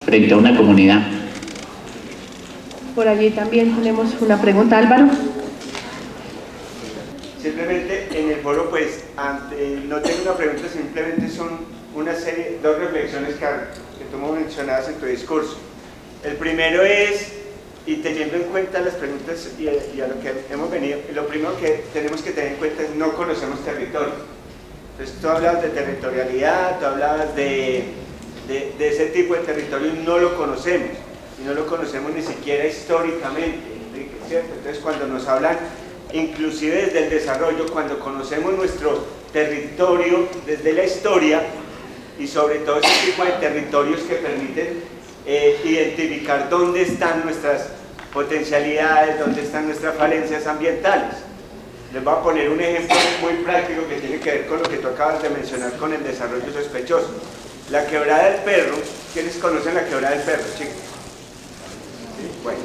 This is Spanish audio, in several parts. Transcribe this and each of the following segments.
frente a una comunidad. Por allí también tenemos una pregunta, Álvaro. Simplemente en el foro, pues, no tengo una pregunta, simplemente son una serie, dos reflexiones que tú mencionabas en tu discurso. El primero es, y teniendo en cuenta las preguntas y a lo que hemos venido, lo primero que tenemos que tener en cuenta es no conocemos territorio. Entonces tú hablabas de territorialidad, tú hablabas de ese tipo de territorio y no lo conocemos. Y no lo conocemos ni siquiera históricamente, ¿cierto? Entonces cuando nos hablan, inclusive desde el desarrollo, cuando conocemos nuestro territorio desde la historia, y sobre todo ese tipo de territorios que permiten identificar dónde están nuestras potencialidades, dónde están nuestras falencias ambientales. Les voy a poner un ejemplo muy práctico que tiene que ver con lo que tú acabas de mencionar con el desarrollo sospechoso. La Quebrada del Perro, ¿quiénes conocen la Quebrada del Perro, chicos? Bueno,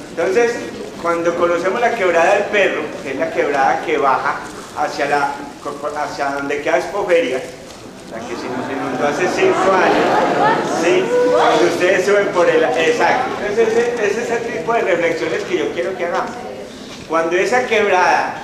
entonces, cuando conocemos la Quebrada del Perro, que es la quebrada que baja hacia donde queda Espoferia, la que se nos inundó hace 5 años, ¿sí? Cuando ustedes suben por el... Exacto. Entonces, ese es el tipo de reflexiones que yo quiero que hagamos. Cuando esa quebrada,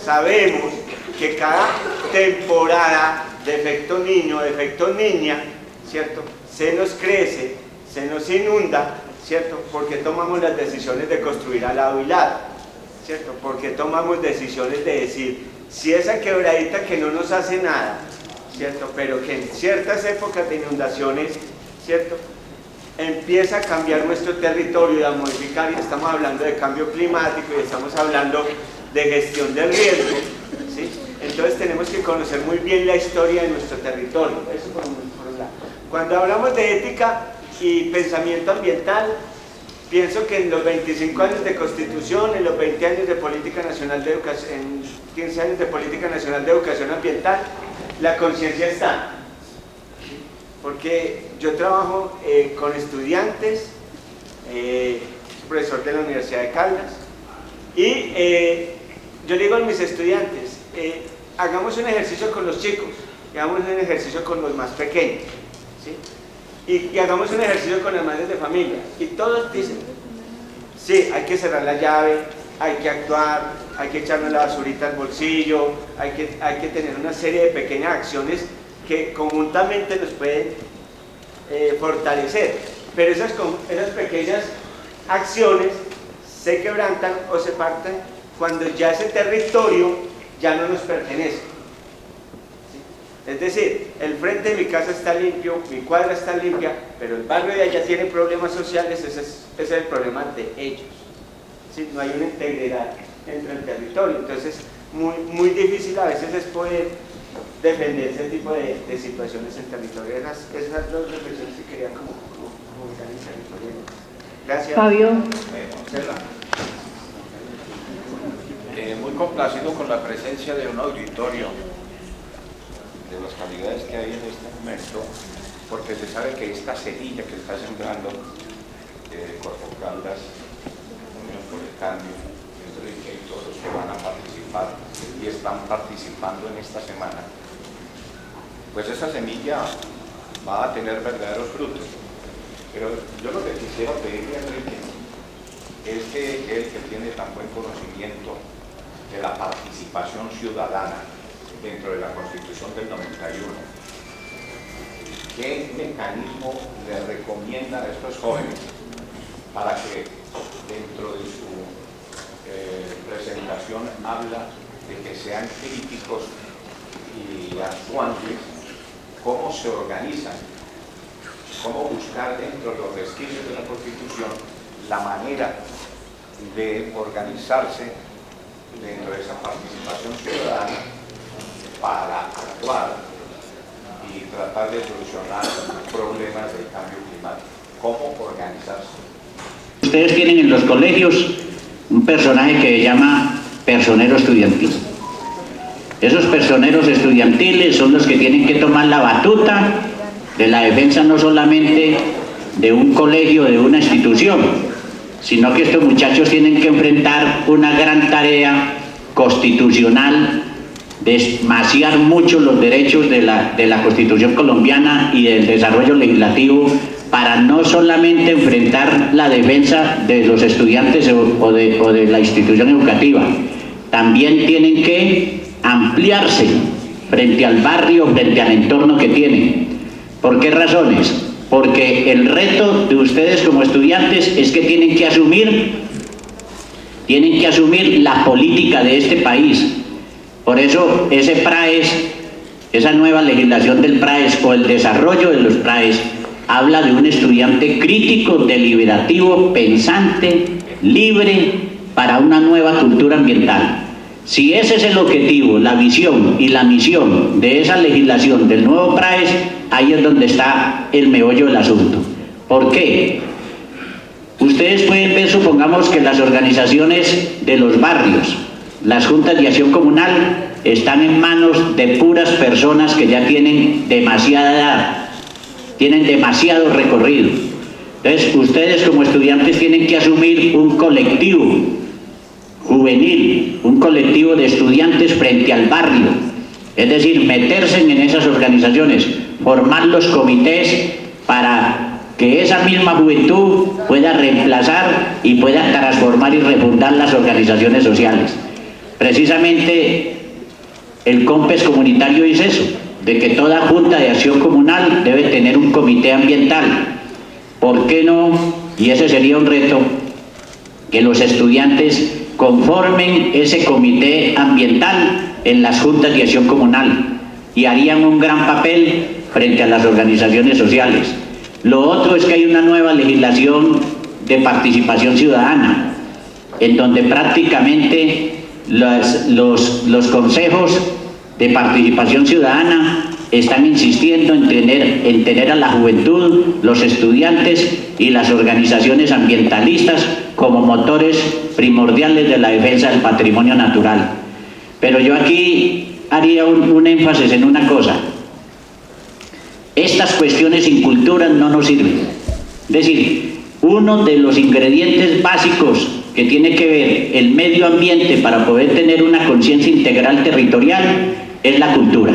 sabemos que cada temporada de efecto niño, de efecto niña, ¿cierto? Se nos crece, se nos inunda, ¿cierto? Porque tomamos las decisiones de construir al lado y lado, ¿cierto? Porque tomamos decisiones de decir, si esa quebradita que no nos hace nada, ¿cierto? Pero que en ciertas épocas de inundaciones, ¿cierto? Empieza a cambiar nuestro territorio y a modificar, y estamos hablando de cambio climático y estamos hablando de gestión del riesgo, ¿sí? Entonces tenemos que conocer muy bien la historia de nuestro territorio, eso por un lado. Cuando hablamos de ética y pensamiento ambiental, pienso que en los 25 años de Constitución, en los 20 años de Política Nacional de Educación, en 15 años de Política Nacional de Educación Ambiental, la conciencia está. Porque yo trabajo con estudiantes, soy profesor de la Universidad de Caldas, y yo le digo a mis estudiantes, hagamos un ejercicio con los chicos, hagamos un ejercicio con los más pequeños, ¿sí? Y hagamos un ejercicio con las madres de familia, y todos dicen, sí, hay que cerrar la llave, hay que actuar, hay que echarnos la basurita al bolsillo, hay que tener una serie de pequeñas acciones que conjuntamente nos pueden fortalecer, pero esas pequeñas acciones se quebrantan o se parten cuando ya ese territorio ya no nos pertenece. Es decir, el frente de mi casa está limpio, mi cuadra está limpia, pero el barrio de allá tiene problemas sociales, ese es el problema de ellos. ¿Sí? No hay una integridad entre el territorio, entonces muy difícil a veces es poder defender ese tipo de situaciones en territorio. Esas dos reflexiones que quería comunicar en territorio. Gracias. Fabio. Muy complacido con la presencia de un auditorio de las calidades que hay en este momento, porque se sabe que esta semilla que está sembrando Corpo Caldas, Unión por el Cambio, Enrique y todos los que van a participar y están participando en esta semana, pues esa semilla va a tener verdaderos frutos. Pero yo lo que quisiera pedirle a Enrique es que él, que tiene tan buen conocimiento de la participación ciudadana dentro de la Constitución del 91, ¿qué mecanismo le recomiendan a estos jóvenes para que dentro de su presentación habla de que sean críticos y actuantes, cómo se organizan, cómo buscar dentro de los resquicios de la Constitución la manera de organizarse dentro de esa participación ciudadana para actuar y tratar de solucionar problemas del cambio climático? ¿Cómo organizarse? Ustedes tienen en los colegios un personaje que se llama personero estudiantil. Esos personeros estudiantiles son los que tienen que tomar la batuta de la defensa no solamente de un colegio, de una institución, sino que estos muchachos tienen que enfrentar una gran tarea constitucional de esmaciar mucho los derechos de la Constitución colombiana y del desarrollo legislativo para no solamente enfrentar la defensa de los estudiantes o de la institución educativa, también tienen que ampliarse frente al barrio, frente al entorno que tienen. ¿Por qué razones? Porque el reto de ustedes como estudiantes es que tienen que asumir la política de este país. Por eso ese PRAES, esa nueva legislación del PRAES o el desarrollo de los PRAES, habla de un estudiante crítico, deliberativo, pensante, libre, para una nueva cultura ambiental. Si ese es el objetivo, la visión y la misión de esa legislación del nuevo PRAES, ahí es donde está el meollo del asunto. ¿Por qué? Ustedes pueden ver, supongamos que las organizaciones de los barrios, las juntas de acción comunal, están en manos de puras personas que ya tienen demasiada edad, tienen demasiado recorrido. Entonces, ustedes como estudiantes tienen que asumir un colectivo juvenil, un colectivo de estudiantes frente al barrio, es decir, meterse en esas organizaciones, formar los comités para que esa misma juventud pueda reemplazar y pueda transformar y refundar las organizaciones sociales. Precisamente el COMPES comunitario dice eso, de que toda junta de acción comunal debe tener un comité ambiental. ¿Por qué no? Y ese sería un reto, que los estudiantes conformen ese comité ambiental en las juntas de acción comunal y harían un gran papel frente a las organizaciones sociales. Lo otro es que hay una nueva legislación de participación ciudadana, en donde prácticamente los consejos de participación ciudadana están insistiendo en tener a la juventud, los estudiantes y las organizaciones ambientalistas como motores primordiales de la defensa del patrimonio natural. Pero yo aquí haría un énfasis en una cosa: estas cuestiones sin cultura no nos sirven. Es decir, uno de los ingredientes básicos que tiene que ver el medio ambiente para poder tener una conciencia integral territorial es la cultura.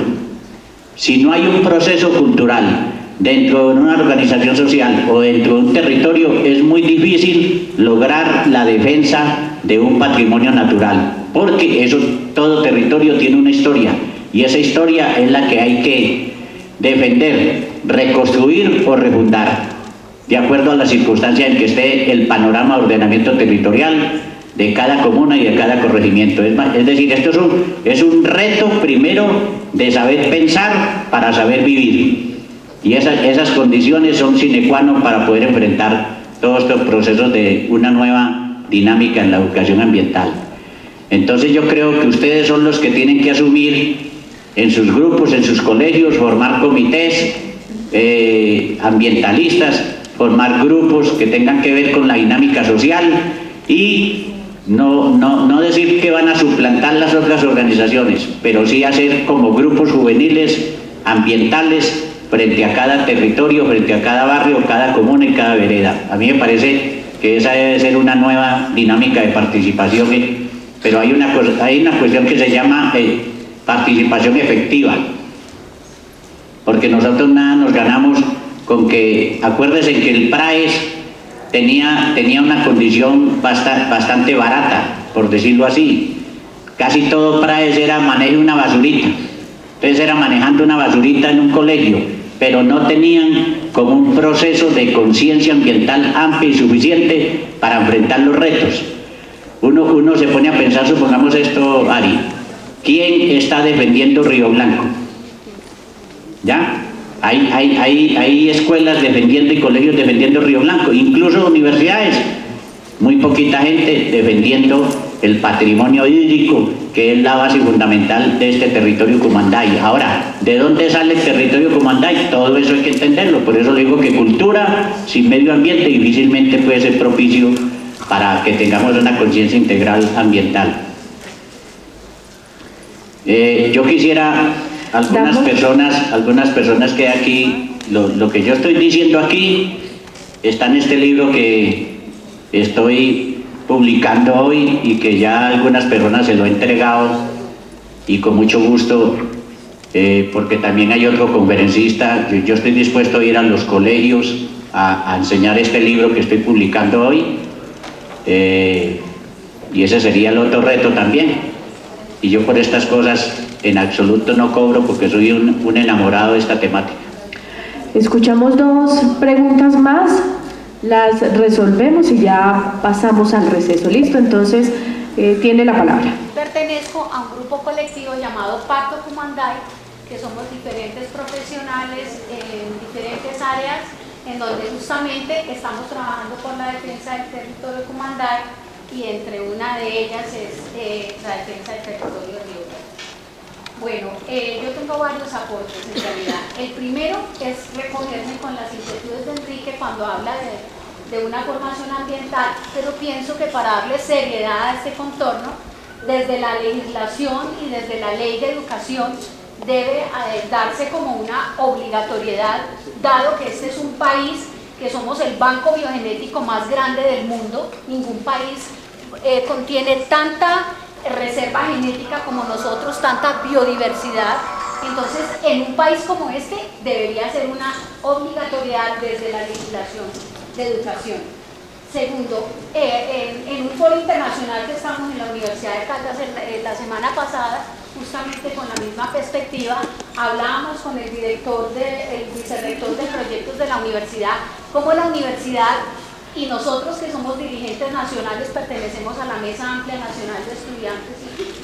Si no hay un proceso cultural dentro de una organización social o dentro de un territorio, es muy difícil lograr la defensa de un patrimonio natural, porque todo territorio tiene una historia, y esa historia es la que hay que defender, reconstruir o refundar, de acuerdo a las circunstancias en que esté el panorama de ordenamiento territorial de cada comuna y de cada corregimiento. Es decir, esto es un reto primero de saber pensar para saber vivir, y esas condiciones son sine qua non para poder enfrentar todos estos procesos de una nueva dinámica en la educación ambiental. Entonces yo creo que ustedes son los que tienen que asumir en sus grupos, en sus colegios, formar comités ambientalistas, formar grupos que tengan que ver con la dinámica social y no decir que van a suplantar las otras organizaciones, pero sí hacer como grupos juveniles ambientales frente a cada territorio, frente a cada barrio, cada comuna y cada vereda. A mí me parece que esa debe ser una nueva dinámica de participación, pero hay una cuestión que se llama participación efectiva, porque nosotros nada nos ganamos con que, acuérdense que el PRAES tenía una condición bastante barata, por decirlo así. Casi todo PRAES era manejo una basurita. Entonces era manejando una basurita en un colegio, pero no tenían como un proceso de conciencia ambiental amplio y suficiente para enfrentar los retos. Uno se pone a pensar, supongamos esto, Ari, ¿quién está defendiendo Río Blanco? ¿Ya? Hay escuelas defendiendo y colegios defendiendo Río Blanco, incluso universidades, muy poquita gente defendiendo el patrimonio hídrico, que es la base fundamental de este territorio Cumanday. Ahora, ¿de dónde sale el territorio Cumanday? Todo eso hay que entenderlo, por eso le digo que cultura sin medio ambiente difícilmente puede ser propicio para que tengamos una conciencia integral ambiental. Yo quisiera, algunas personas que aquí, lo que yo estoy diciendo aquí está en este libro que estoy publicando hoy y que ya algunas personas se lo he entregado, y con mucho gusto, porque también hay otro conferencista. Yo estoy dispuesto a ir a los colegios a enseñar este libro que estoy publicando hoy, y ese sería el otro reto también. Y yo por estas cosas en absoluto no cobro, porque soy un enamorado de esta temática. Escuchamos dos preguntas más, las resolvemos y ya pasamos al receso. ¿Listo? Entonces, tiene la palabra. Pertenezco a un grupo colectivo llamado Pacto Cumanday, que somos diferentes profesionales en diferentes áreas, en donde justamente estamos trabajando por la defensa del territorio de Cumanday, y entre una de ellas es la defensa del territorio de Río Grande. Bueno, yo tengo varios aportes en realidad. El primero es recogerme con las inquietudes de Enrique cuando habla de una formación ambiental, pero pienso que para darle seriedad a este contorno, desde la legislación y desde la ley de educación debe darse como una obligatoriedad, dado que este es un país que somos el banco biogenético más grande del mundo. Ningún país contiene tanta reserva genética como nosotros, tanta biodiversidad. Entonces, en un país como este debería ser una obligatoriedad desde la legislación de educación. Segundo, en un foro internacional que estamos en la Universidad de Caldas la semana pasada, justamente con la misma perspectiva, hablábamos con el vicerrector de proyectos de la universidad, cómo la universidad y nosotros que somos dirigentes nacionales, pertenecemos a la Mesa Amplia Nacional de Estudiantes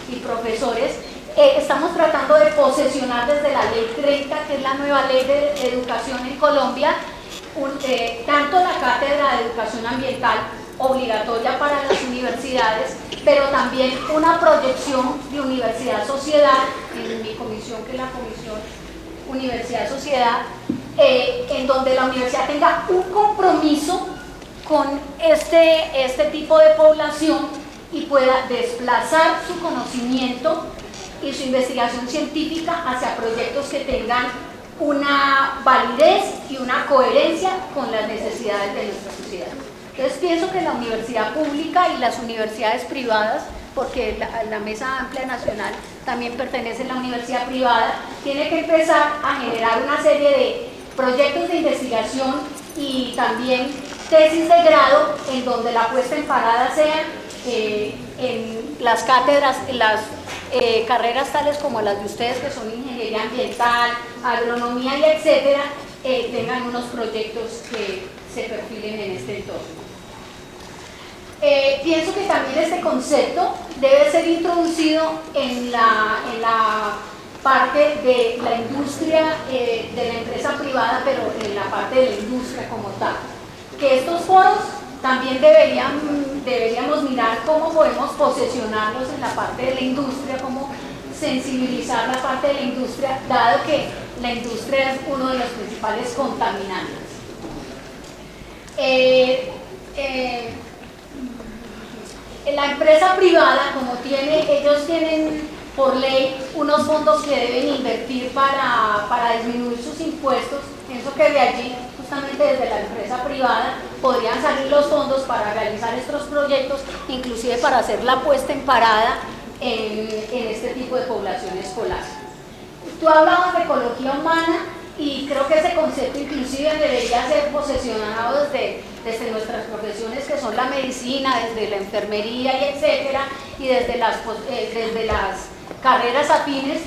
y Profesores, estamos tratando de posesionar desde la Ley 30, que es la nueva ley de educación en Colombia, tanto la cátedra de educación ambiental obligatoria para las universidades, pero también una proyección de universidad-sociedad en mi comisión, que es la comisión universidad-sociedad, en donde la universidad tenga un compromiso con este tipo de población y pueda desplazar su conocimiento y su investigación científica hacia proyectos que tengan una validez y una coherencia con las necesidades de nuestra sociedad. Entonces pienso que la universidad pública y las universidades privadas, porque la Mesa Amplia Nacional también pertenece a la universidad privada, tiene que empezar a generar una serie de proyectos de investigación y también tesis de grado en donde la puesta en parada sea en las cátedras, en las carreras tales como las de ustedes, que son ingeniería ambiental, agronomía y etcétera, tengan unos proyectos que se perfilen en este entorno. Pienso que también este concepto debe ser introducido en la parte de la industria, de la empresa privada, pero en la parte de la industria como tal. Que estos foros también deberíamos mirar cómo podemos posesionarlos en la parte de la industria, cómo sensibilizar la parte de la industria, dado que la industria es uno de los principales contaminantes. La empresa privada, como ellos tienen por ley unos fondos que deben invertir para disminuir sus impuestos, pienso que de allí, justamente desde la empresa privada, podrían salir los fondos para realizar estos proyectos, inclusive para hacer la puesta en parada en este tipo de población escolar. Tú hablabas de ecología humana y creo que ese concepto inclusive debería ser posesionado desde nuestras profesiones, que son la medicina, desde la enfermería y etcétera, y desde las carreras afines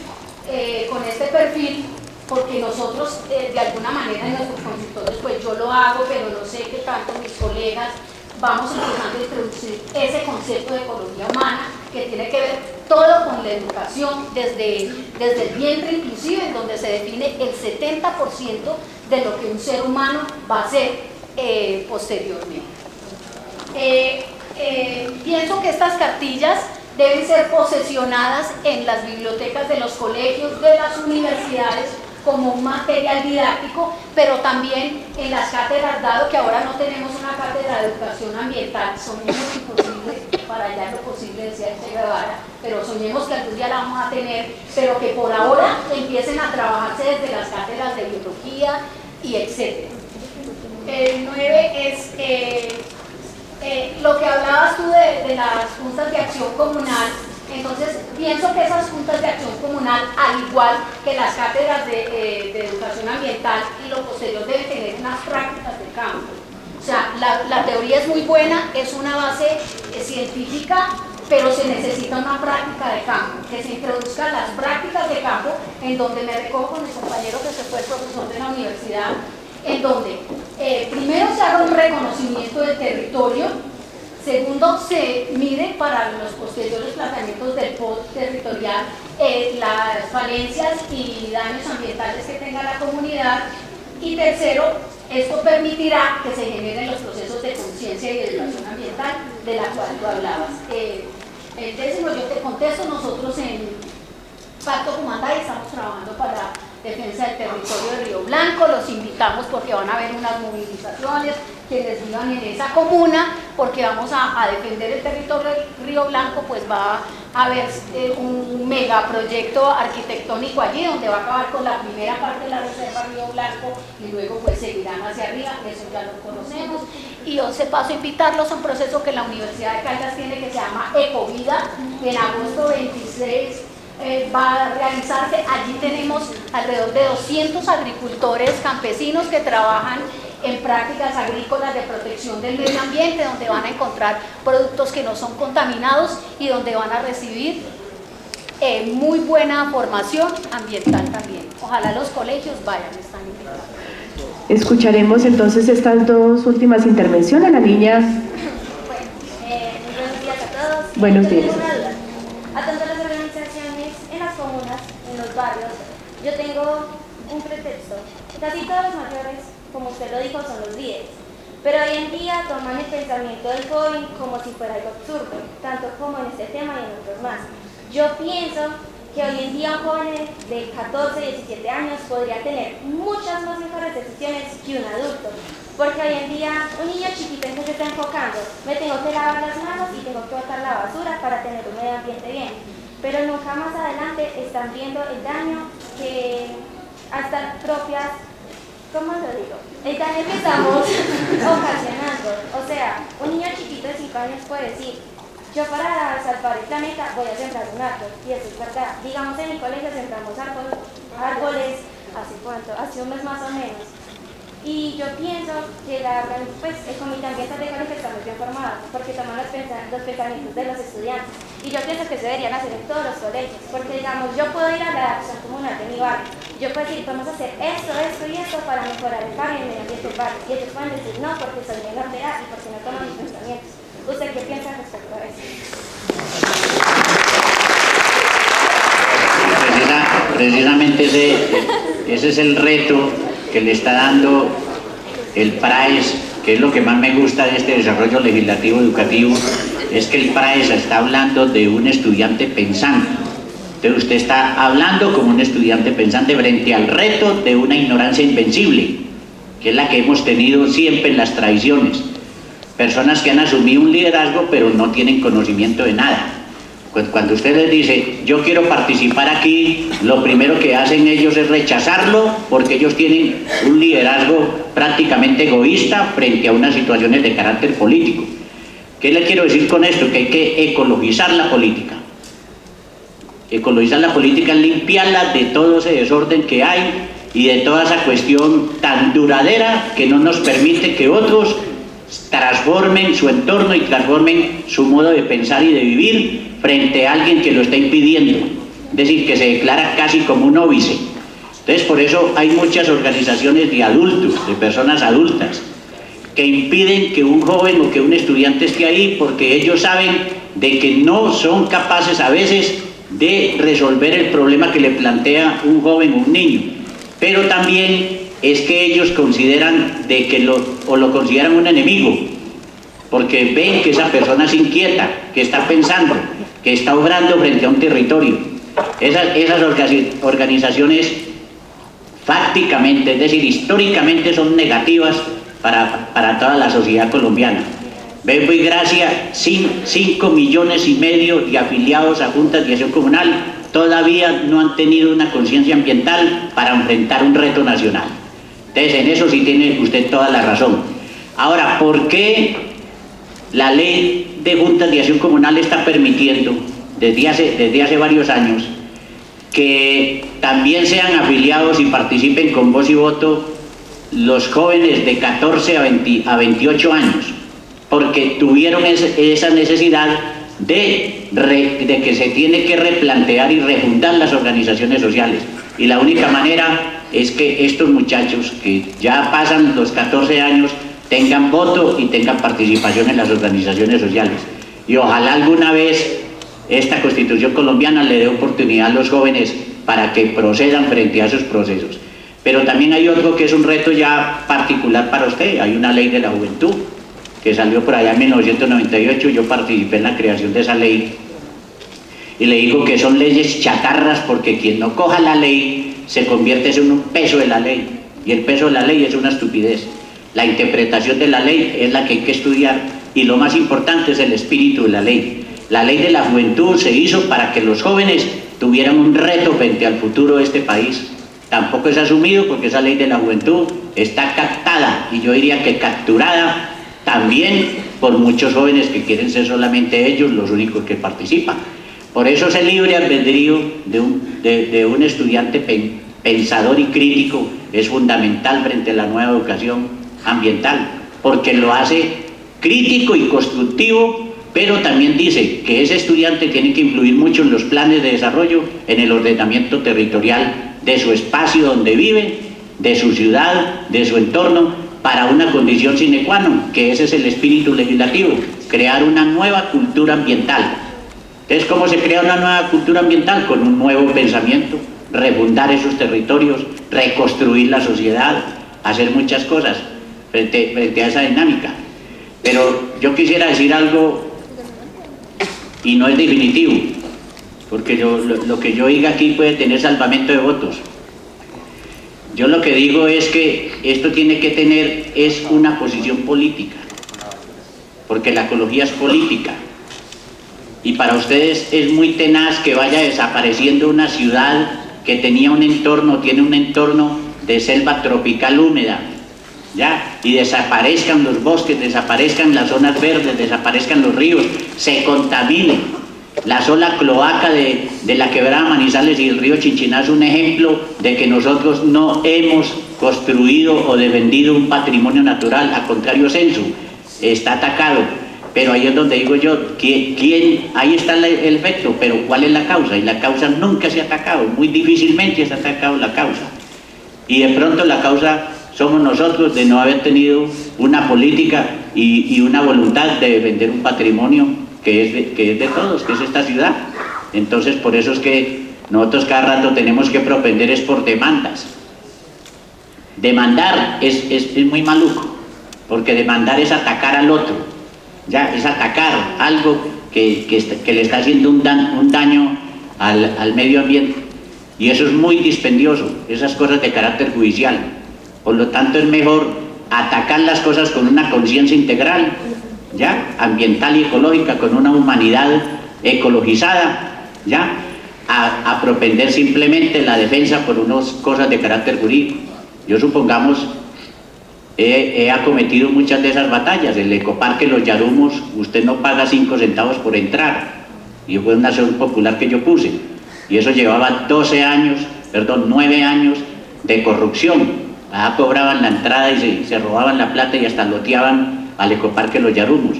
con este perfil, porque nosotros de alguna manera en nuestros consultores, pues yo lo hago, pero no sé qué tanto mis colegas vamos empezando a introducir ese concepto de ecología humana, que tiene que ver todo con la educación, desde el vientre inclusive, en donde se define el 70% de lo que un ser humano va a ser posteriormente. Pienso que estas cartillas deben ser posesionadas en las bibliotecas de los colegios, de las universidades, como un material didáctico, pero también en las cátedras, dado que ahora no tenemos una cátedra de educación ambiental, soñemos imposible, para allá lo posible, decía Che Guevara, pero soñemos que algún día la vamos a tener, pero que por ahora empiecen a trabajarse desde las cátedras de biología y etcétera. El 9 es lo que hablabas tú de las juntas de acción comunal. Entonces, pienso que esas juntas de acción comunal, al igual que las cátedras de educación ambiental y lo posterior, deben tener unas prácticas de campo. O sea, la teoría es muy buena, es una base científica, pero se necesita una práctica de campo, que se introduzcan las prácticas de campo, en donde me recojo con mi compañero que se fue profesor de la universidad, en donde primero se haga un reconocimiento del territorio, segundo se mire para los posteriores planteamientos del POT territorial las falencias y daños ambientales que tenga la comunidad, y tercero, esto permitirá que se generen los procesos de conciencia y de educación ambiental de la cual tú hablabas. El décimo, yo te contesto, nosotros en Pacto Cumanday estamos trabajando para defensa del territorio de Río Blanco, los invitamos porque van a haber unas movilizaciones, quienes vivan en esa comuna, porque vamos a defender el territorio de Río Blanco, pues va a haber un megaproyecto arquitectónico allí, donde va a acabar con la primera parte de la reserva Río Blanco y luego pues seguirán hacia arriba, eso ya lo conocemos. Y 11 paso, invitarlos a un proceso que la Universidad de Caldas tiene que se llama Ecovida, en agosto 26 va a realizarse. Allí tenemos alrededor de 200 agricultores campesinos que trabajan en prácticas agrícolas de protección del medio ambiente, donde van a encontrar productos que no son contaminados y donde van a recibir muy buena formación ambiental también. Ojalá los colegios vayan, están invitados. Escucharemos entonces estas dos últimas intervenciones. La niña. Bueno, buenos días a todos. Buenos Yo tengo días. una duda. A tanto las organizaciones en las comunas, en los barrios, yo tengo un pretexto. Casi todos los mayores, como usted lo dijo, son los líderes. Pero hoy en día toman el pensamiento del joven como si fuera algo absurdo, tanto como en este tema y en otros más. Yo pienso que hoy en día un joven de 14, 17 años podría tener muchas más mejores decisiones que un adulto. Porque hoy en día un niño chiquito en que se está enfocando, me tengo que lavar las manos y tengo que botar la basura para tener un medio ambiente bien. Pero nunca más adelante están viendo el daño que hasta propias, ¿cómo lo digo? El daño que estamos ocasionando. O sea, un niño chiquito de 5 años puede decir, yo para salvar el planeta voy a sembrar un árbol, y eso es verdad. Digamos, en mi colegio sembramos árboles, ¿hace cuánto? Hace un mes más o menos. Y yo pienso que el comité ambiental de colegio está muy bien formado, porque toman los pensamientos de los estudiantes. Y yo pienso que se deberían hacer en todos los colegios, porque digamos, yo puedo ir a la acción comunal de mi barrio, yo puedo decir, vamos a hacer esto, esto y esto para mejorar el cambio en el medio ambiente del barrio. Y ellos pueden decir, no, porque soy menor de edad y porque no toman mis pensamientos. ¿Usted qué piensa respecto a eso? Precisamente ese es el reto que le está dando el PRAES, que es lo que más me gusta de este desarrollo legislativo educativo, es que el PRAES está hablando de un estudiante pensante. Entonces usted está hablando como un estudiante pensante frente al reto de una ignorancia invencible, que es la que hemos tenido siempre en las tradiciones. Personas que han asumido un liderazgo pero no tienen conocimiento de nada. Cuando usted les dice, yo quiero participar aquí, lo primero que hacen ellos es rechazarlo, porque ellos tienen un liderazgo prácticamente egoísta frente a unas situaciones de carácter político. ¿Qué le quiero decir con esto? Que hay que ecologizar la política. Ecologizar la política es limpiarla de todo ese desorden que hay y de toda esa cuestión tan duradera que no nos permite que otros transformen su entorno y transformen su modo de pensar y de vivir frente a alguien que lo está impidiendo, es decir, que se declara casi como un óbice. Entonces, por eso hay muchas organizaciones de adultos, de personas adultas, que impiden que un joven o que un estudiante esté ahí, porque ellos saben de que no son capaces a veces de resolver el problema que le plantea un joven o un niño, pero también es que ellos consideran de que lo consideran un enemigo, porque ven que esa persona es inquieta, que está pensando, que está obrando frente a un territorio. Esas organizaciones fácticamente, es decir, históricamente son negativas para toda la sociedad colombiana. Verbo y Gracia, 5,5 millones de afiliados a juntas de acción comunal, todavía no han tenido una conciencia ambiental para enfrentar un reto nacional. Entonces, en eso sí tiene usted toda la razón. Ahora, ¿por qué la ley de juntas de acción comunal está permitiendo desde hace varios años, que también sean afiliados y participen con voz y voto los jóvenes de 14 a 28 años, porque tuvieron esa necesidad de que se tiene que replantear y refundar las organizaciones sociales. Y la única manera es que estos muchachos que ya pasan los 14 años tengan voto y tengan participación en las organizaciones sociales. Y ojalá alguna vez esta Constitución colombiana le dé oportunidad a los jóvenes para que procedan frente a esos procesos. Pero también hay otro que es un reto ya particular para usted. Hay una ley de la juventud que salió por allá en 1998, yo participé en la creación de esa ley, y le digo que son leyes chatarras porque quien no coja la ley se convierte en un peso de la ley, y el peso de la ley es una estupidez. La interpretación de la ley es la que hay que estudiar, y lo más importante es el espíritu de la ley. La ley de la juventud se hizo para que los jóvenes tuvieran un reto frente al futuro de este país. Tampoco es asumido porque esa ley de la juventud está captada, y yo diría que capturada también por muchos jóvenes que quieren ser solamente ellos los únicos que participan. Por eso ese libre albedrío de un estudiante pensador y crítico es fundamental frente a la nueva educación ambiental, porque lo hace crítico y constructivo, pero también dice que ese estudiante tiene que influir mucho en los planes de desarrollo, en el ordenamiento territorial de su espacio donde vive, de su ciudad, de su entorno, para una condición sine qua non, que ese es el espíritu legislativo, crear una nueva cultura ambiental. Entonces, ¿cómo se crea una nueva cultura ambiental? Con un nuevo pensamiento, refundar esos territorios, reconstruir la sociedad, hacer muchas cosas frente a esa dinámica. Pero yo quisiera decir algo, y no es definitivo, porque lo que yo diga aquí puede tener salvamento de votos. Yo lo que digo es que esto tiene que tener una posición política, porque la ecología es política, y para ustedes es muy tenaz que vaya desapareciendo una ciudad que tiene un entorno de selva tropical húmeda, ¿ya? Y desaparezcan los bosques, desaparezcan las zonas verdes, desaparezcan los ríos, se contaminen. La sola cloaca de la quebrada Manizales y el río Chinchiná es un ejemplo de que nosotros no hemos construido o defendido un patrimonio natural, al contrario, censo, está atacado. Pero ahí es donde digo yo, ahí está el efecto, pero ¿cuál es la causa? Y la causa nunca se ha atacado, muy difícilmente se ha atacado la causa. Y de pronto la causa somos nosotros de no haber tenido una política y una voluntad de defender un patrimonio que es de todos, que es esta ciudad. Entonces, por eso es que nosotros cada rato tenemos que propender es por demandas. Demandar es muy maluco, porque demandar es atacar al otro, ya, es atacar algo que le está haciendo un daño al medio ambiente, y eso es muy dispendioso, esas cosas de carácter judicial. Por lo tanto, es mejor atacar las cosas con una conciencia integral, ¿ya? Ambiental y ecológica, con una humanidad ecologizada, ¿ya? A propender simplemente la defensa por unas cosas de carácter jurídico. Yo, supongamos, he acometido muchas de esas batallas. El ecoparque Los Yarumos, usted no paga 5 centavos por entrar, y fue una acción popular que yo puse, y eso llevaba 9 años de corrupción. Cobraban la entrada y se robaban la plata y hasta loteaban al ecoparque Los Yarumos.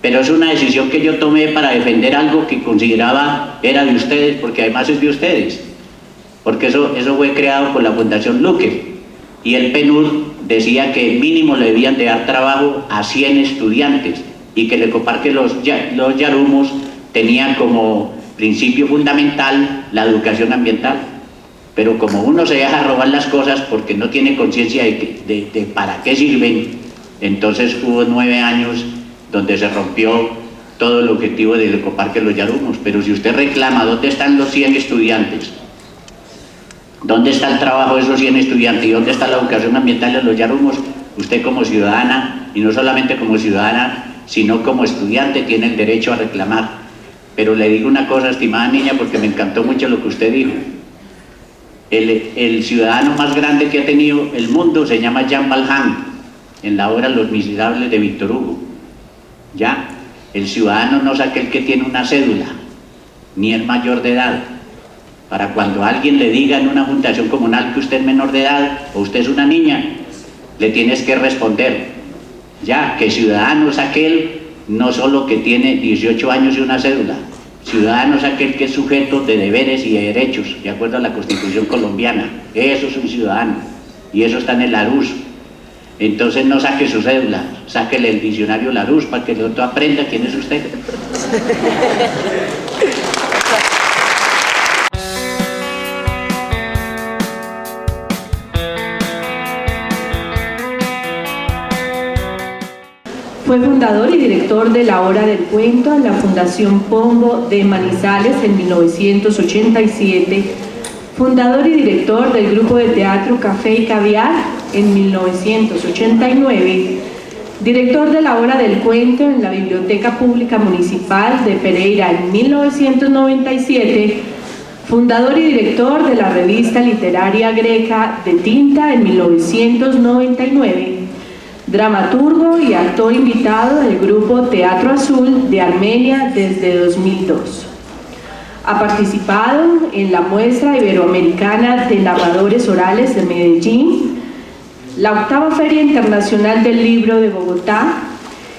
Pero es una decisión que yo tomé para defender algo que consideraba era de ustedes, porque además es de ustedes, porque eso fue creado por la Fundación Luque, y el PNUD decía que mínimo le debían de dar trabajo a 100 estudiantes, y que el ecoparque Los Yarumos tenía como principio fundamental la educación ambiental. Pero como uno se deja robar las cosas porque no tiene conciencia de para qué sirven, entonces hubo 9 años donde se rompió todo el objetivo del ecoparque Los Yarumos. Pero si usted reclama, ¿dónde están los 100 estudiantes? ¿Dónde está el trabajo de esos 100 estudiantes? ¿Y dónde está la educación ambiental en Los Yarumos? Usted como ciudadana, y no solamente como ciudadana, sino como estudiante, tiene el derecho a reclamar. Pero le digo una cosa, estimada niña, porque me encantó mucho lo que usted dijo. El ciudadano más grande que ha tenido el mundo se llama Jean Valjean, en la obra Los Miserables de Víctor Hugo. ¿Ya? El ciudadano no es aquel que tiene una cédula, ni es mayor de edad. Para cuando alguien le diga en una fundación comunal que usted es menor de edad o usted es una niña, le tienes que responder, ya que ciudadano es aquel no solo que tiene 18 años y una cédula, ciudadano es aquel que es sujeto de deberes y de derechos, de acuerdo a la Constitución colombiana. Eso es un ciudadano, y eso está en el Larus. Entonces no saque su cédula, sáquele el diccionario Larus para que el otro aprenda quién es usted. Fue fundador y director de La Hora del Cuento en la Fundación Pombo de Manizales en 1987, fundador y director del grupo de teatro Café y Caviar en 1989, director de La Hora del Cuento en la Biblioteca Pública Municipal de Pereira en 1997, fundador y director de la revista literaria greca De Tinta en 1999, dramaturgo y actor invitado del grupo Teatro Azul de Armenia desde 2002. Ha participado en la Muestra Iberoamericana de Narradores Orales de Medellín, la 8ª Feria Internacional del Libro de Bogotá,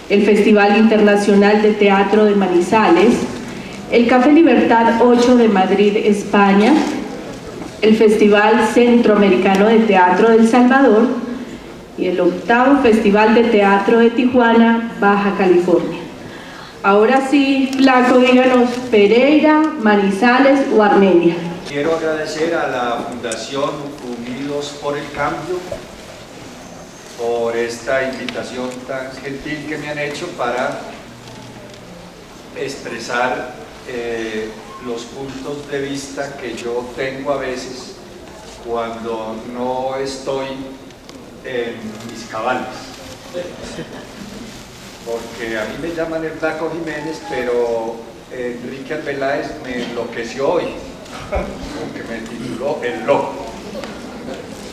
el Festival Internacional de Teatro de Manizales, el Café Libertad 8 de Madrid, España, el Festival Centroamericano de Teatro de El Salvador y el 8º Festival de Teatro de Tijuana, Baja California. Ahora sí, Flaco, díganos, Pereira, Manizales o Armenia. Quiero agradecer a la Fundación Unidos por el Cambio por esta invitación tan gentil que me han hecho para expresar los puntos de vista que yo tengo a veces cuando no estoy en mis cabales, porque a mí me llaman el Flaco Jiménez, pero Enrique Arbeláez me enloqueció hoy, porque me tituló El Loco,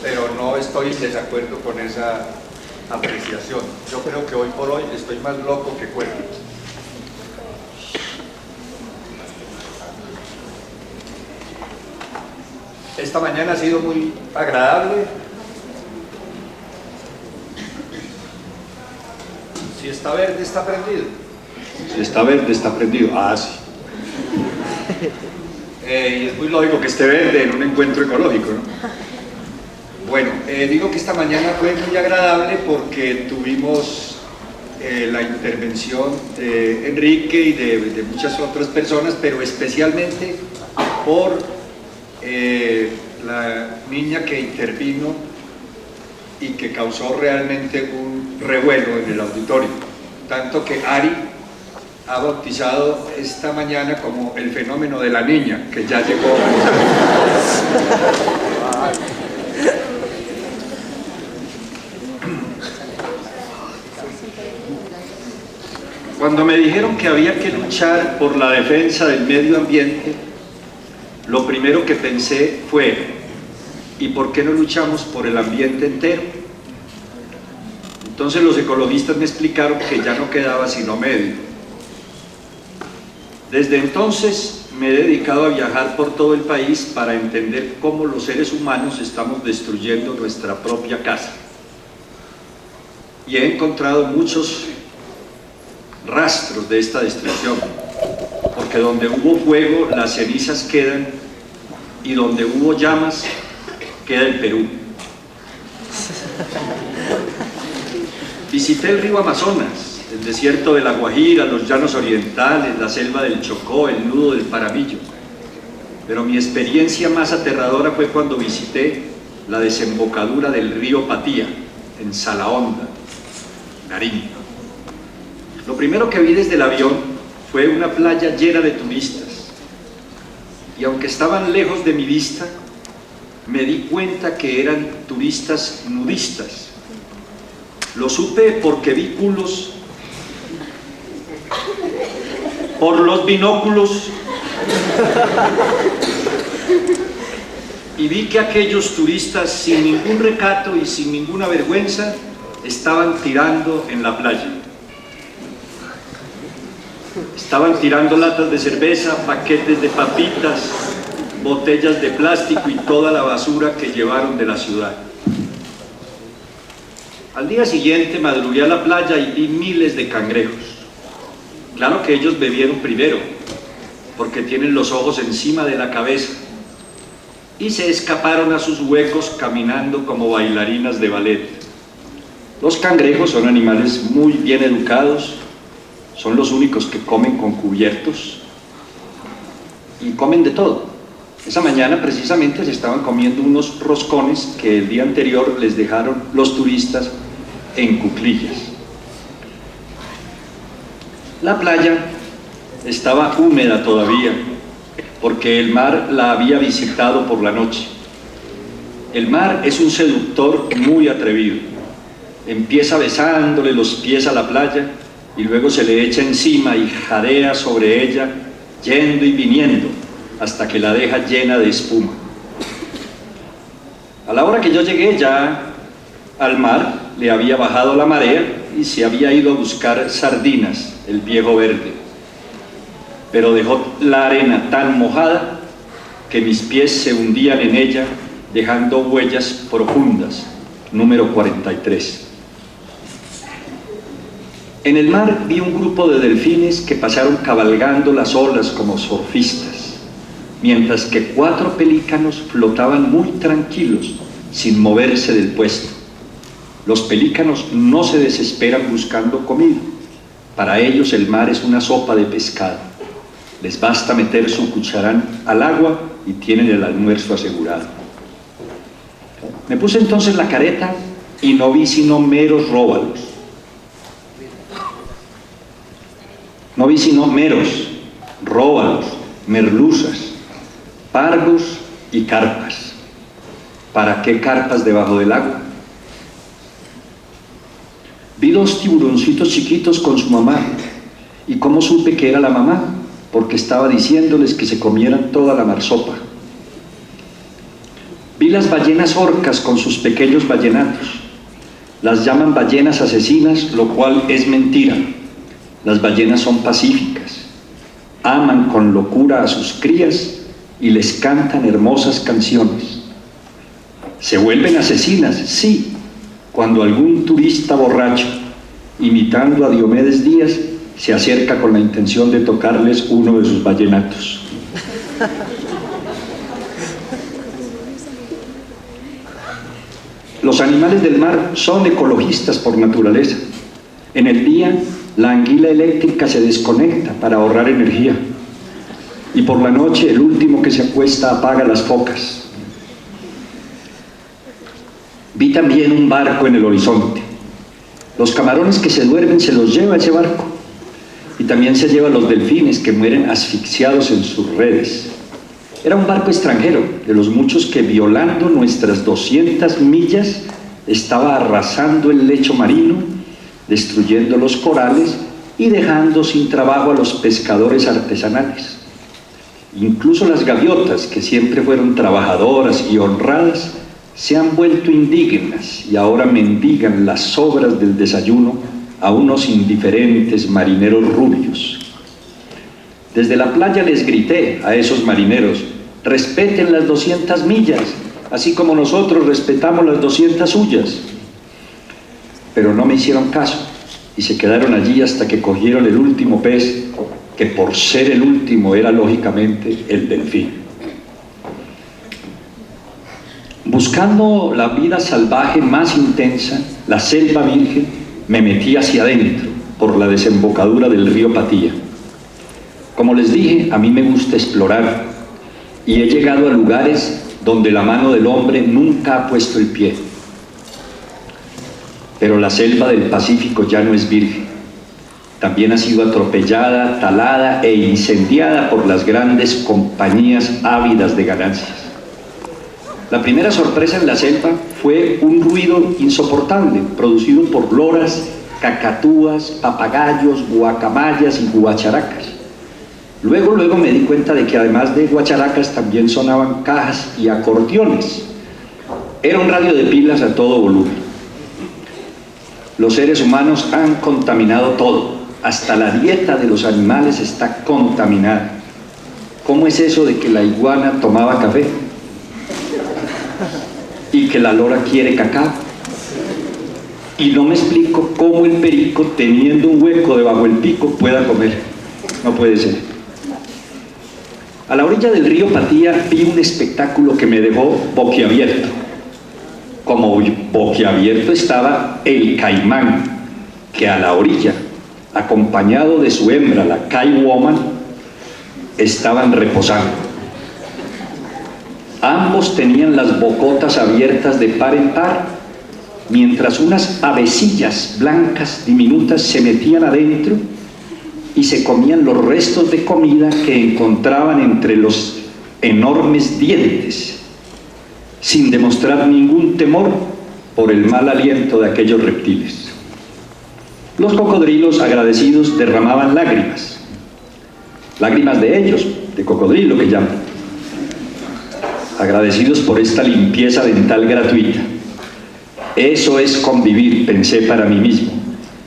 pero no estoy en desacuerdo con esa apreciación. Yo creo que hoy por hoy estoy más loco que cuerdo. Esta mañana ha sido muy agradable. Si está verde, está prendido. Si está verde, está prendido. Ah, sí. Y es muy lógico que esté verde en un encuentro ecológico, ¿no? Bueno, digo que esta mañana fue muy agradable porque tuvimos la intervención de Enrique y de muchas otras personas, pero especialmente por la niña que intervino y que causó realmente un revuelo en el auditorio, tanto que Ari ha bautizado esta mañana como el fenómeno de la niña, que ya llegó. Cuando me dijeron que había que luchar por la defensa del medio ambiente, lo primero que pensé fue: ¿y por qué no luchamos por el ambiente entero? Entonces los ecologistas me explicaron que ya no quedaba sino medio. Desde entonces me he dedicado a viajar por todo el país para entender cómo los seres humanos estamos destruyendo nuestra propia casa. Y he encontrado muchos rastros de esta destrucción, porque donde hubo fuego las cenizas quedan, y donde hubo llamas queda el Perú. Visité el río Amazonas, el desierto de La Guajira, los llanos orientales, la selva del Chocó, el nudo del Paramillo, pero mi experiencia más aterradora fue cuando visité la desembocadura del río Patía, en Salahonda, Nariño. Lo primero que vi desde el avión fue una playa llena de turistas, y aunque estaban lejos de mi vista, me di cuenta que eran turistas nudistas. Lo supe porque vi culos por los binóculos y vi que aquellos turistas, sin ningún recato y sin ninguna vergüenza, estaban tirando en la playa. Estaban tirando latas de cerveza, paquetes de papitas, botellas de plástico y toda la basura que llevaron de la ciudad. Al día siguiente madrugué a la playa y vi miles de cangrejos. Claro que ellos bebieron primero, porque tienen los ojos encima de la cabeza, y se escaparon a sus huecos caminando como bailarinas de ballet. Los cangrejos son animales muy bien educados, son los únicos que comen con cubiertos y comen de todo. Esa mañana precisamente se estaban comiendo unos roscones que el día anterior les dejaron los turistas en cuclillas. La playa estaba húmeda todavía, porque el mar la había visitado por la noche. El mar es un seductor muy atrevido. Empieza besándole los pies a la playa y luego se le echa encima y jadea sobre ella, yendo y viniendo, hasta que la deja llena de espuma. A la hora que yo llegué ya al mar, le había bajado la marea y se había ido a buscar sardinas, el viejo verde. Pero dejó la arena tan mojada que mis pies se hundían en ella, dejando huellas profundas, número 43. En el mar vi un grupo de delfines que pasaron cabalgando las olas como surfistas, mientras que 4 pelícanos flotaban muy tranquilos, sin moverse del puesto. Los pelícanos no se desesperan buscando comida. Para ellos el mar es una sopa de pescado. Les basta meter su cucharán al agua y tienen el almuerzo asegurado. Me puse entonces la careta y no vi sino meros róbalos. No vi sino meros, róbalos, merluzas, pargos y carpas. ¿Para qué carpas debajo del agua? Vi 2 tiburoncitos chiquitos con su mamá. ¿Y cómo supe que era la mamá? Porque estaba diciéndoles que se comieran toda la marsopa. Vi las ballenas orcas con sus pequeños ballenatos. Las llaman ballenas asesinas, lo cual es mentira. Las ballenas son pacíficas, aman con locura a sus crías y les cantan hermosas canciones. Se vuelven asesinas, sí, cuando algún turista borracho, imitando a Diomedes Díaz, se acerca con la intención de tocarles uno de sus vallenatos. Los animales del mar son ecologistas por naturaleza. En el día, la anguila eléctrica se desconecta para ahorrar energía. Y por la noche, el último que se acuesta apaga las focas. Vi también un barco en el horizonte. Los camarones que se duermen se los lleva ese barco. Y también se lleva a los delfines que mueren asfixiados en sus redes. Era un barco extranjero, de los muchos que, violando nuestras 200 millas, estaba arrasando el lecho marino, destruyendo los corales y dejando sin trabajo a los pescadores artesanales. Incluso las gaviotas, que siempre fueron trabajadoras y honradas, se han vuelto indignas y ahora mendigan las sobras del desayuno a unos indiferentes marineros rubios. Desde la playa les grité a esos marineros: respeten las 200 millas, así como nosotros respetamos las 200 suyas. Pero no me hicieron caso y se quedaron allí hasta que cogieron el último pez, que por ser el último era lógicamente el delfín. Buscando la vida salvaje más intensa, la selva virgen, me metí hacia adentro por la desembocadura del río Patía. Como les dije, a mí me gusta explorar y he llegado a lugares donde la mano del hombre nunca ha puesto el pie. Pero la selva del Pacífico ya no es virgen. También ha sido atropellada, talada e incendiada por las grandes compañías ávidas de ganancias. La primera sorpresa en la selva fue un ruido insoportable, producido por loras, cacatúas, papagayos, guacamayas y guacharacas. Luego me di cuenta de que además de guacharacas también sonaban cajas y acordeones. Era un radio de pilas a todo volumen. Los seres humanos han contaminado todo, hasta la dieta de los animales está contaminada. ¿Cómo es eso de que la iguana tomaba café y que la lora quiere cacao? Y no me explico cómo el perico, teniendo un hueco debajo del pico, pueda comer. No puede ser. A la orilla del río Patía vi un espectáculo que me dejó boquiabierto. Como boquiabierto estaba el caimán, que a la orilla, acompañado de su hembra, la Caiwoman, estaban reposando. Ambos tenían las bocotas abiertas de par en par, mientras unas avecillas blancas diminutas se metían adentro y se comían los restos de comida que encontraban entre los enormes dientes, sin demostrar ningún temor por el mal aliento de aquellos reptiles. Los cocodrilos agradecidos derramaban lágrimas de ellos, de cocodrilo que llaman, agradecidos por esta limpieza dental gratuita. Eso es convivir, pensé para mí mismo,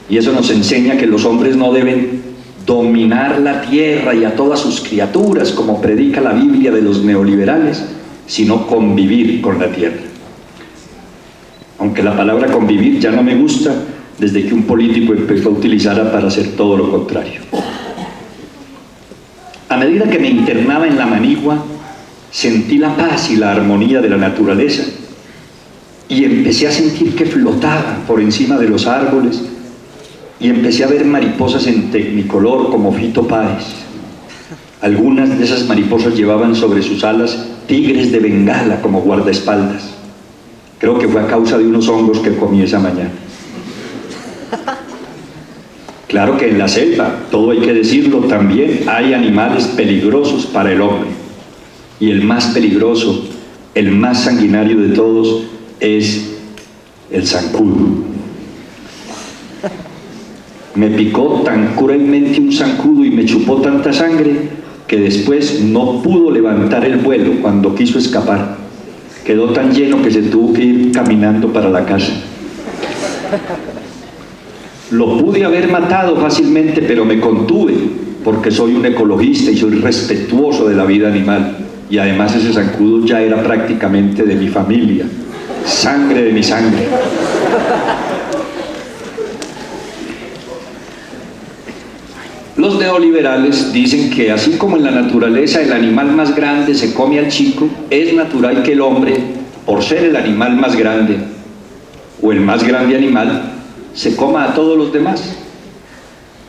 y eso nos enseña que los hombres no deben dominar la tierra y a todas sus criaturas, como predica la Biblia de los neoliberales, sino convivir con la tierra. Aunque la palabra convivir ya no me gusta desde que un político empezó a utilizarla para hacer todo lo contrario. A medida que me internaba en la manigua, sentí la paz y la armonía de la naturaleza y empecé a sentir que flotaba por encima de los árboles y empecé a ver mariposas en tecnicolor como Fito Páez. Algunas de esas mariposas llevaban sobre sus alas tigres de Bengala como guardaespaldas. Creo que fue a causa de unos hongos que comí esa mañana. Claro que en la selva, todo hay que decirlo, también hay animales peligrosos para el hombre. Y el más peligroso, el más sanguinario de todos, es el zancudo. Me picó tan cruelmente un zancudo y me chupó tanta sangre que después no pudo levantar el vuelo cuando quiso escapar. Quedó tan lleno que se tuvo que ir caminando para la casa. Lo pude haber matado fácilmente, pero me contuve porque soy un ecologista y soy respetuoso de la vida animal. Y además ese zancudo ya era prácticamente de mi familia, sangre de mi sangre. Los neoliberales dicen que así como en la naturaleza el animal más grande se come al chico, es natural que el hombre, por ser el animal más grande o el más grande animal, se coma a todos los demás.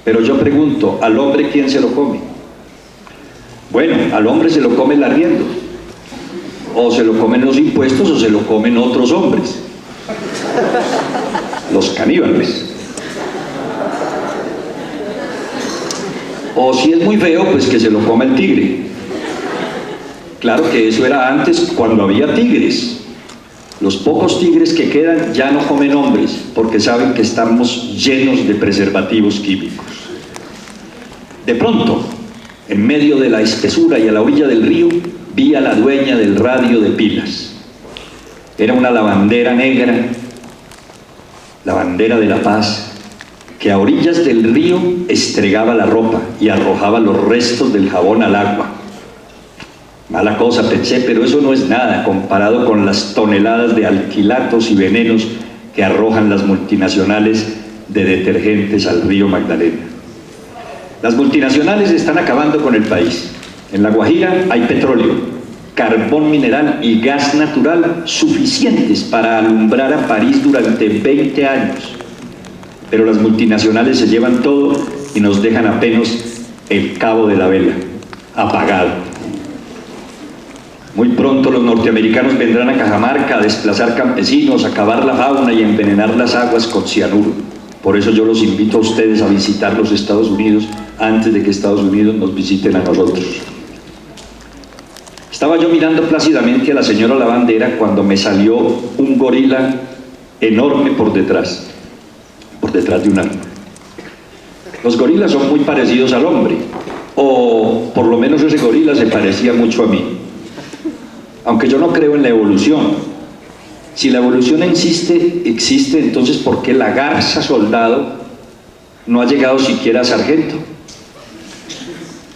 Pero yo pregunto, ¿al hombre quién se lo come? Bueno, al hombre se lo come el arriendo, o se lo comen los impuestos, o se lo comen otros hombres, los caníbales. O si es muy feo, pues que se lo coma el tigre. Claro que eso era antes, cuando había tigres. Los pocos tigres que quedan ya no comen hombres, porque saben que estamos llenos de preservativos químicos. De pronto, en medio de la espesura y a la orilla del río, vi a la dueña del radio de pilas. Era una lavandera negra, la bandera de la paz, que a orillas del río estregaba la ropa y arrojaba los restos del jabón al agua. Mala cosa, pensé, pero eso no es nada comparado con las toneladas de alquilatos y venenos que arrojan las multinacionales de detergentes al río Magdalena. Las multinacionales están acabando con el país. En La Guajira hay petróleo, carbón mineral y gas natural suficientes para alumbrar a París durante 20 años. Pero las multinacionales se llevan todo y nos dejan apenas el cabo de la vela, apagado. Muy pronto los norteamericanos vendrán a Cajamarca a desplazar campesinos, a acabar la fauna y a envenenar las aguas con cianuro. Por eso yo los invito a ustedes a visitar los Estados Unidos antes de que Estados Unidos nos visiten a nosotros. Estaba yo mirando plácidamente a la señora lavandera cuando me salió un gorila enorme por detrás de un árbol. Los gorilas son muy parecidos al hombre, o por lo menos ese gorila se parecía mucho a mí. Aunque yo no creo en la evolución. Si la evolución existe, entonces ¿por qué la garza soldado no ha llegado siquiera a sargento.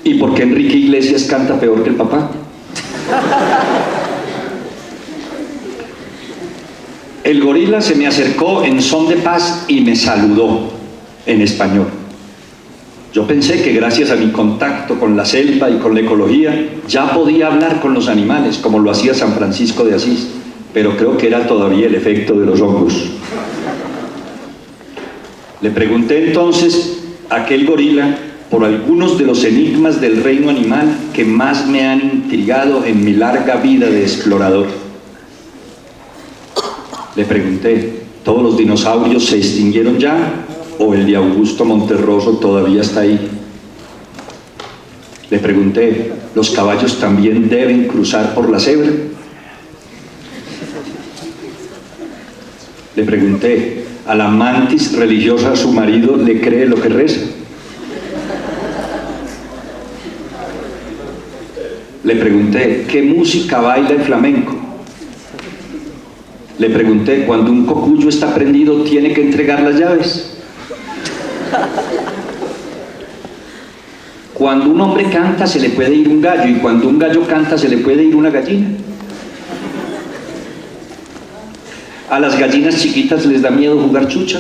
¿Y por qué Enrique Iglesias canta peor que el papá? El gorila se me acercó en son de paz y me saludó en español. Yo pensé que gracias a mi contacto con la selva y con la ecología ya podía hablar con los animales como lo hacía San Francisco de Asís, pero creo que era todavía el efecto de los hongos. Le pregunté entonces a aquel gorila por algunos de los enigmas del reino animal que más me han intrigado en mi larga vida de explorador. Le pregunté, ¿todos los dinosaurios se extinguieron ya? ¿O el de Augusto Monterroso todavía está ahí? Le pregunté, ¿los caballos también deben cruzar por la cebra? Le pregunté, ¿a la mantis religiosa su marido le cree lo que reza? Le pregunté, ¿qué música baila el flamenco? Le pregunté, ¿cuando un cocuyo está prendido tiene que entregar las llaves? Cuando un hombre canta se le puede ir un gallo, y cuando un gallo canta se le puede ir una gallina. A las gallinas chiquitas les da miedo jugar chucha.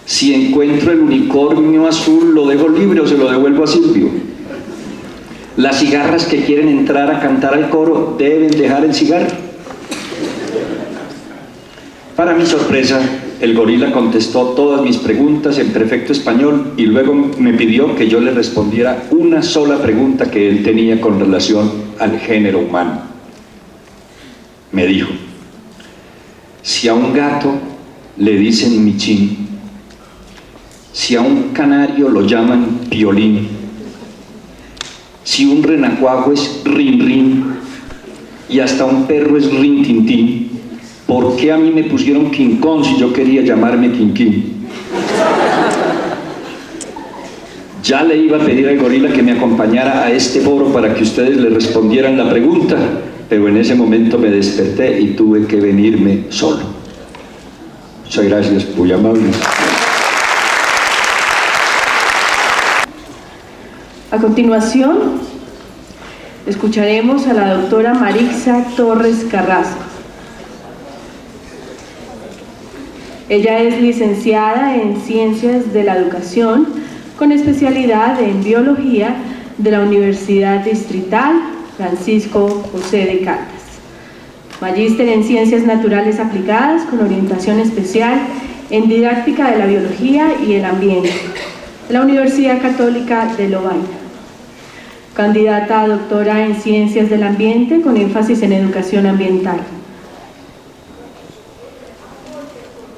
Si encuentro el unicornio azul, ¿lo dejo libre o se lo devuelvo a Silvio? Las cigarras que quieren entrar a cantar al coro deben dejar el cigarro. Para mi sorpresa, el gorila contestó todas mis preguntas en perfecto español y luego me pidió que yo le respondiera una sola pregunta que él tenía con relación al género humano. Me dijo, si a un gato le dicen michín, si a un canario lo llaman piolín, si un renacuajo es rin rin y hasta un perro es rin tin tin, ¿por qué a mí me pusieron King Kong si yo quería llamarme King King? Ya le iba a pedir al gorila que me acompañara a este foro para que ustedes le respondieran la pregunta, pero en ese momento me desperté y tuve que venirme solo. Muchas gracias, muy amable. A continuación, escucharemos a la doctora Marixa Torres Carrasco. Ella es licenciada en Ciencias de la Educación con especialidad en Biología de la Universidad Distrital Francisco José de Caldas. Magíster en Ciencias Naturales Aplicadas con orientación especial en Didáctica de la Biología y el Ambiente de la Universidad Católica de Lovaina. Candidata a doctora en Ciencias del Ambiente con énfasis en Educación Ambiental.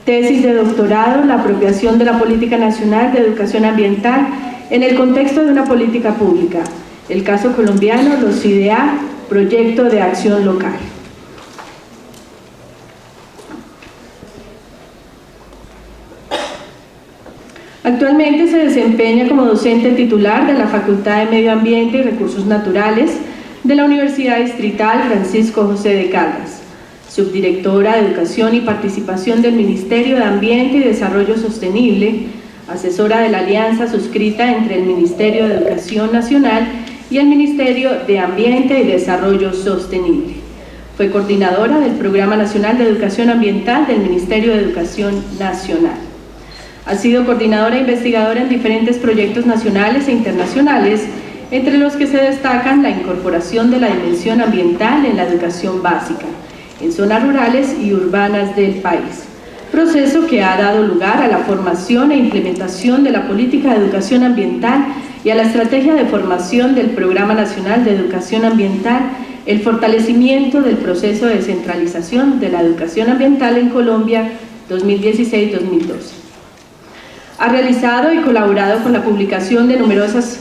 Tesis de doctorado, la apropiación de la Política Nacional de Educación Ambiental en el contexto de una política pública. El caso colombiano, los IDEA, Proyecto de Acción Local. Actualmente se desempeña como docente titular de la Facultad de Medio Ambiente y Recursos Naturales de la Universidad Distrital Francisco José de Caldas, subdirectora de Educación y Participación del Ministerio de Ambiente y Desarrollo Sostenible, asesora de la alianza suscrita entre el Ministerio de Educación Nacional y el Ministerio de Ambiente y Desarrollo Sostenible. Fue coordinadora del Programa Nacional de Educación Ambiental del Ministerio de Educación Nacional. Ha sido coordinadora e investigadora en diferentes proyectos nacionales e internacionales, entre los que se destacan la incorporación de la dimensión ambiental en la educación básica, en zonas rurales y urbanas del país, proceso que ha dado lugar a la formación e implementación de la política de educación ambiental y a la estrategia de formación del Programa Nacional de Educación Ambiental, el fortalecimiento del proceso de descentralización de la educación ambiental en Colombia 2016-2012. Ha realizado y colaborado con la publicación de numerosos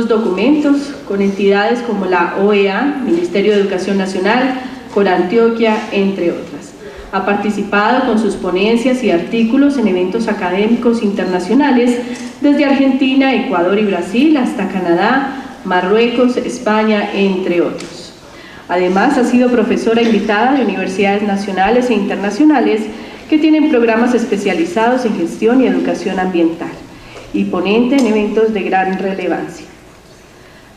documentos con entidades como la OEA, Ministerio de Educación Nacional, Corantioquia, entre otras. Ha participado con sus ponencias y artículos en eventos académicos internacionales desde Argentina, Ecuador y Brasil hasta Canadá, Marruecos, España, entre otros. Además, ha sido profesora invitada de universidades nacionales e internacionales que tienen programas especializados en gestión y educación ambiental y ponente en eventos de gran relevancia.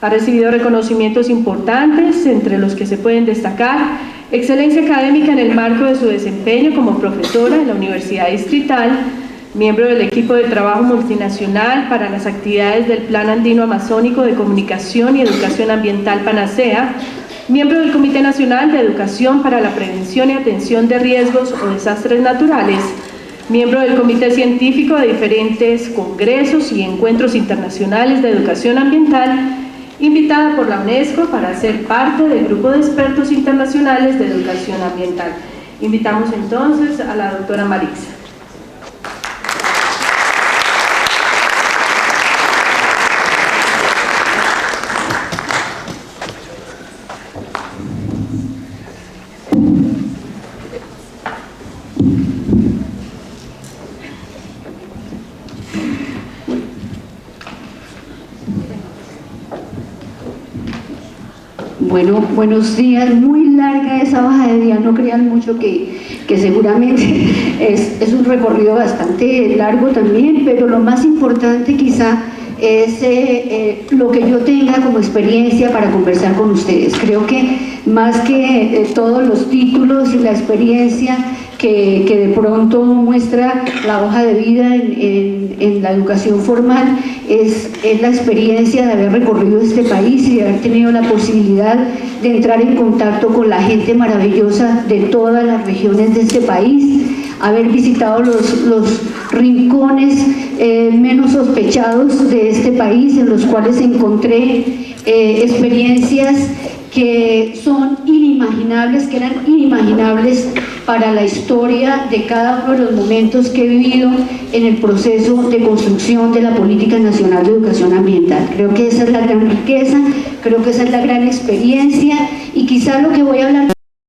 Ha recibido reconocimientos importantes, entre los que se pueden destacar excelencia académica en el marco de su desempeño como profesora en la Universidad Distrital, miembro del equipo de trabajo multinacional para las actividades del Plan Andino Amazónico de Comunicación y Educación Ambiental Panacea, miembro del Comité Nacional de Educación para la Prevención y Atención de Riesgos o Desastres Naturales, miembro del Comité Científico de diferentes congresos y encuentros internacionales de educación ambiental, invitada por la UNESCO para ser parte del grupo de expertos internacionales de educación ambiental. Invitamos entonces a la doctora Marixa. Bueno, buenos días. Muy larga esa hoja de vida, no crean mucho que seguramente es un recorrido bastante largo también, pero lo más importante quizá es lo que yo tenga como experiencia para conversar con ustedes. Creo que más que todos los títulos y la experiencia que de pronto muestra la hoja de vida en la educación formal, es la experiencia de haber recorrido este país y de haber tenido la posibilidad de entrar en contacto con la gente maravillosa de todas las regiones de este país, haber visitado los rincones menos sospechados de este país, en los cuales encontré experiencias que son inimaginables, que eran inimaginables para la historia de cada uno de los momentos que he vivido en el proceso de construcción de la Política Nacional de Educación Ambiental. Creo que esa es la gran riqueza, creo que esa es la gran experiencia, y quizá lo que voy a hablar